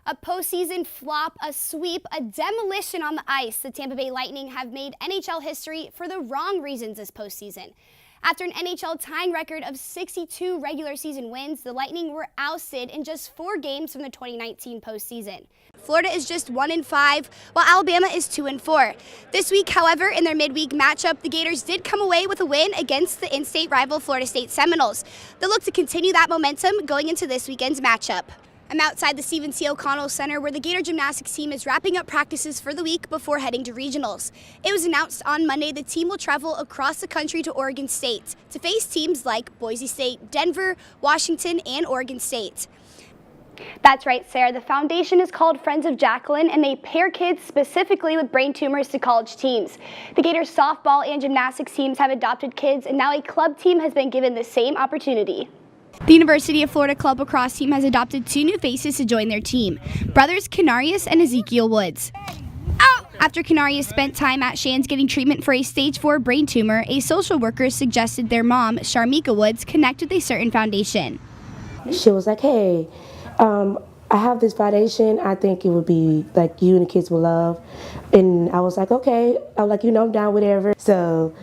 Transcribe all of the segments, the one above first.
A postseason flop, a sweep, a demolition on the ice. The Tampa Bay Lightning have made NHL history for the wrong reasons this postseason. After an NHL tying record of 62 regular season wins, the Lightning were ousted in just 4 games from the 2019 postseason. Florida is just 1-5, while Alabama is 2-4. This week, however, in their midweek matchup, the Gators did come away with a win against the in-state rival Florida State Seminoles. They'll look to continue that momentum going into this weekend's matchup. I'm outside the Stephen C. O'Connell Center where the Gator gymnastics team is wrapping up practices for the week before heading to regionals. It was announced on Monday the team will travel across the country to Oregon State to face teams like Boise State, Denver, Washington, and Oregon State. That's right, Sarah. The foundation is called Friends of Jacqueline, and they pair kids specifically with brain tumors to college teams. The Gators softball and gymnastics teams have adopted kids, and now a club team has been given the same opportunity. The University of Florida Club Lacrosse team has adopted 2 new faces to join their team, brothers Canarius and Ezekiel Woods. After Canarius spent time at Shands getting treatment for a stage 4 brain tumor, a social worker suggested their mom, Sharmika Woods, connect with a certain foundation. She was like, hey, I have this foundation. I think it would be like you and the kids will love. And I was like, okay. I was like, I'm down, whatever. So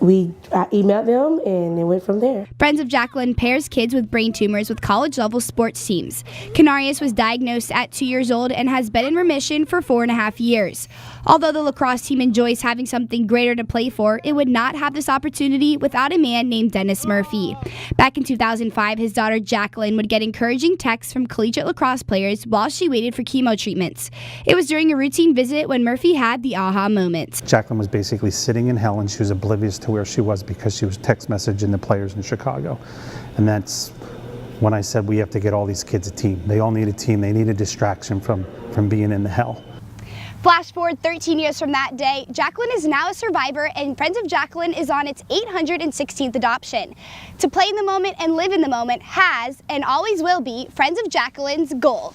I emailed them and it went from there. Friends of Jacqueline pairs kids with brain tumors with college-level sports teams. Canarius was diagnosed at 2 years old and has been in remission for 4.5 years. Although the lacrosse team enjoys having something greater to play for, it would not have this opportunity without a man named Dennis Murphy. Back in 2005, his daughter Jacqueline would get encouraging texts from collegiate lacrosse players while she waited for chemo treatments. It was during a routine visit when Murphy had the aha moment. Jacqueline was basically sitting in hell and she was oblivious to where she was because she was text messaging the players in Chicago. And that's when I said we have to get all these kids a team. They all need a team. They need a distraction from being in the hell. Flash forward 13 years from that day, Jacqueline is now a survivor and Friends of Jacqueline is on its 816th adoption. To play in the moment and live in the moment has and always will be Friends of Jacqueline's goal.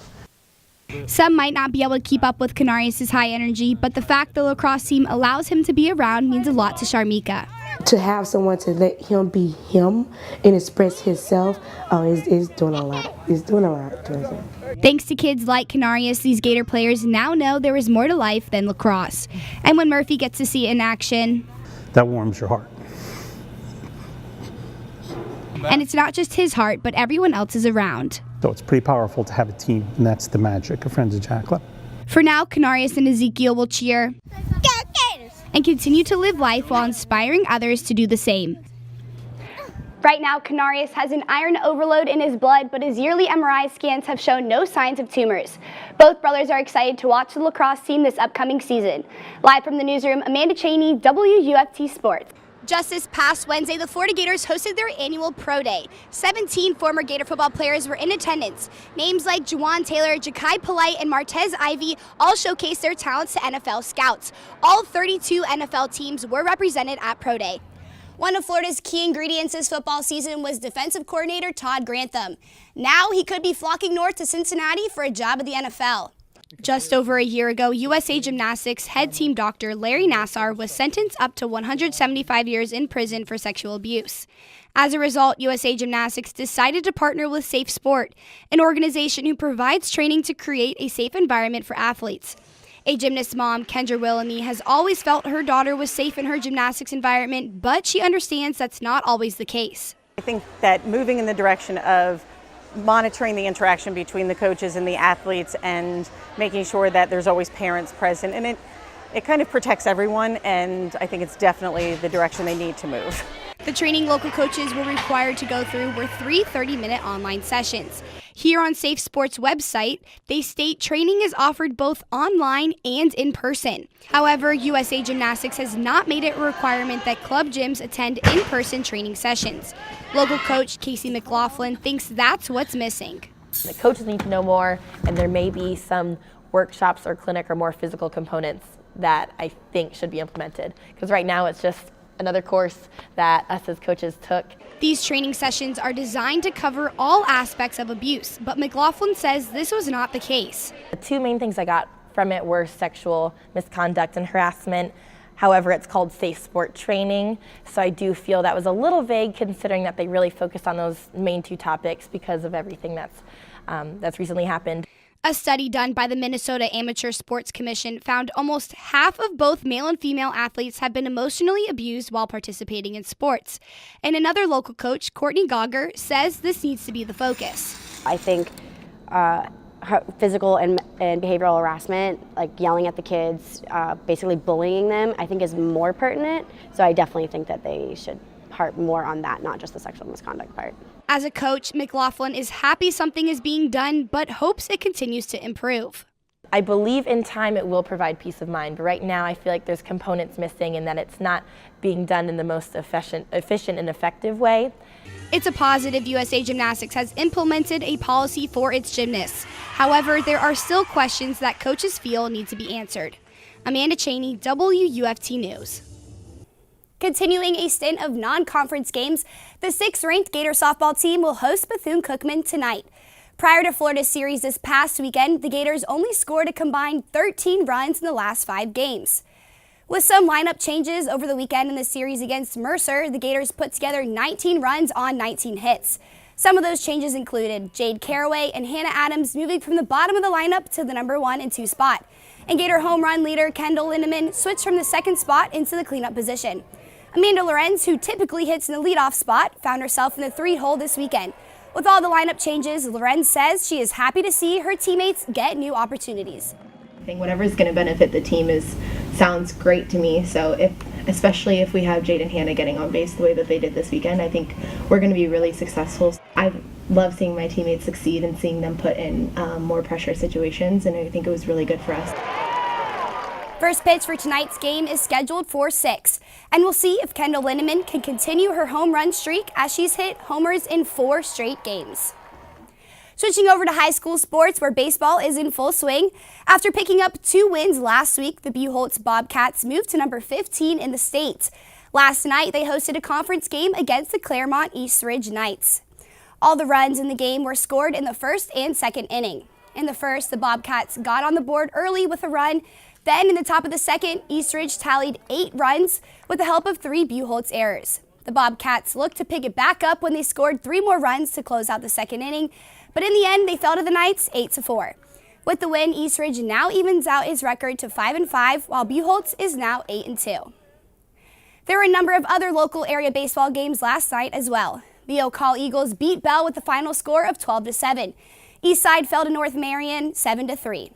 Some might not be able to keep up with Canarius' high energy, but the fact the lacrosse team allows him to be around means a lot to Sharmika. To have someone to let him be him and express himself, it's doing a lot. It's doing a lot. Thanks to kids like Canarius, these Gator players now know there is more to life than lacrosse. And when Murphy gets to see it in action, that warms your heart. And it's not just his heart, but everyone else's around. So it's pretty powerful to have a team, and that's the magic of Friends of Jacqueline. For now, Canarius and Ezekiel will cheer and continue to live life while inspiring others to do the same. Right now, Canarius has an iron overload in his blood, but his yearly MRI scans have shown no signs of tumors. Both brothers are excited to watch the lacrosse team this upcoming season. Live from the newsroom, Amanda Cheney, WUFT Sports. Just this past Wednesday, the Florida Gators hosted their annual Pro Day. 17 former Gator football players were in attendance. Names like Juwan Taylor, Ja'Kai Polite, and Martez Ivy all showcased their talents to NFL scouts. All 32 NFL teams were represented at Pro Day. One of Florida's key ingredients this football season was defensive coordinator Todd Grantham. Now he could be flocking north to Cincinnati for a job at the NFL. Just over a year ago, USA Gymnastics head team doctor Larry Nassar was sentenced up to 175 years in prison for sexual abuse. As a result, USA Gymnastics decided to partner with Safe Sport, an organization who provides training to create a safe environment for athletes. A gymnast mom, Kendra Willamy, has always felt her daughter was safe in her gymnastics environment, but she understands that's not always the case. I think that moving in the direction of monitoring the interaction between the coaches and the athletes and making sure that there's always parents present, and it kind of protects everyone, and I think it's definitely the direction they need to move. The training local coaches were required to go through were 3 30-minute online sessions. Here on Safe Sports' website, they state training is offered both online and in person. However, USA Gymnastics has not made it a requirement that club gyms attend in-person training sessions. Local coach Casey McLaughlin thinks that's what's missing. The coaches need to know more, and there may be some workshops or clinic or more physical components that I think should be implemented. Because right now it's just another course that us as coaches took. These training sessions are designed to cover all aspects of abuse, but McLaughlin says this was not the case. The 2 main things I got from it were sexual misconduct and harassment. However, it's called Safe Sport Training, so I do feel that was a little vague considering that they really focused on those main 2 topics because of everything that's recently happened. A study done by the Minnesota Amateur Sports Commission found almost half of both male and female athletes have been emotionally abused while participating in sports. And another local coach, Courtney Gauger, says this needs to be the focus. I think physical and behavioral harassment, like yelling at the kids, basically bullying them, I think is more pertinent. So I definitely think that they should harp more on that, not just the sexual misconduct part. As a coach, McLaughlin is happy something is being done, but hopes it continues to improve. I believe in time it will provide peace of mind, but right now I feel like there's components missing and that it's not being done in the most efficient and effective way. It's a positive USA Gymnastics has implemented a policy for its gymnasts. However, there are still questions that coaches feel need to be answered. Amanda Cheney, WUFT News. Continuing a stint of non-conference games, the 6th-ranked Gator softball team will host Bethune-Cookman tonight. Prior to Florida's series this past weekend, the Gators only scored a combined 13 runs in the last 5 games. With some lineup changes over the weekend in the series against Mercer, the Gators put together 19 runs on 19 hits. Some of those changes included Jade Caraway and Hannah Adams moving from the bottom of the lineup to the number 1 and 2 spot. And Gator home run leader Kendall Lindemann switched from the 2nd spot into the cleanup position. Amanda Lorenz, who typically hits in the leadoff spot, found herself in the 3-hole this weekend. With all the lineup changes, Lorenz says she is happy to see her teammates get new opportunities. I think whatever is going to benefit the team sounds great to me. So especially if we have Jade and Hannah getting on base the way that they did this weekend, I think we're going to be really successful. I love seeing my teammates succeed and seeing them put in more pressure situations, and I think it was really good for us. First pitch for tonight's game is scheduled for 6, and we'll see if Kendall Lindemann can continue her home run streak as she's hit homers in 4 straight games. Switching over to high school sports where baseball is in full swing. After picking up 2 wins last week, the Buchholz Bobcats moved to number 15 in the state. Last night, they hosted a conference game against the Claremont East Ridge Knights. All the runs in the game were scored in the first and second inning. In the first, the Bobcats got on the board early with a run. Then, in the top of the second, East Ridge tallied 8 runs with the help of 3 Buchholz errors. The Bobcats looked to pick it back up when they scored 3 more runs to close out the second inning, but in the end, they fell to the Knights 8-4. With the win, East Ridge now evens out its record to 5-5, while Buchholz is now 8-2. There were a number of other local area baseball games last night as well. The Oak Hall Eagles beat Bell with the final score of 12-7. Eastside fell to North Marion 7-3.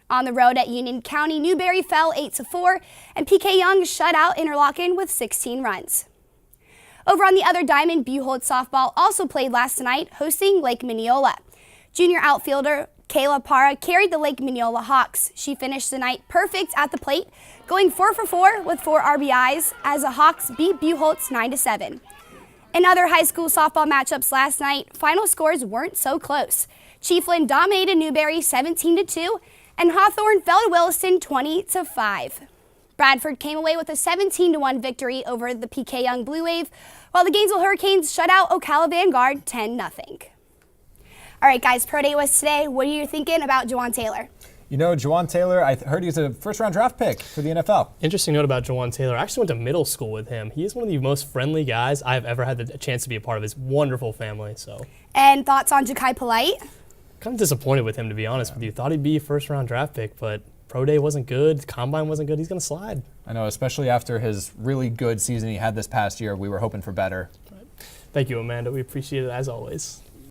On the road at Union County, Newberry fell 8-4, and PK Young shut out Interlochen with 16 runs. Over on the other diamond, Buchholz softball also played last night, hosting Lake Mineola. Junior outfielder Kayla Parra carried the Lake Mineola Hawks. She finished the night perfect at the plate, going 4-for-4 with 4 RBIs as the Hawks beat Buchholz 9-7. In other high school softball matchups last night, final scores weren't so close. Chiefland dominated Newberry 17-2, and Hawthorne fell to Williston 20-5. Bradford came away with a 17-1 victory over the PK Young Blue Wave, while the Gainesville Hurricanes shut out Ocala Vanguard 10-0. All right, guys, Pro Day was today. What are you thinking about Juwan Taylor? You know, Juwan Taylor, I heard he's a first-round draft pick for the NFL. Interesting note about Juwan Taylor. I actually went to middle school with him. He is one of the most friendly guys I've ever had the chance to be a part of his wonderful family. And thoughts on Ja'Kai Polite? Kind of disappointed with him, to be honest with you. Thought he'd be a first-round draft pick, but Pro Day wasn't good. Combine wasn't good. He's going to slide. I know, especially after his really good season he had this past year. We were hoping for better. Thank you, Amanda. We appreciate it as always.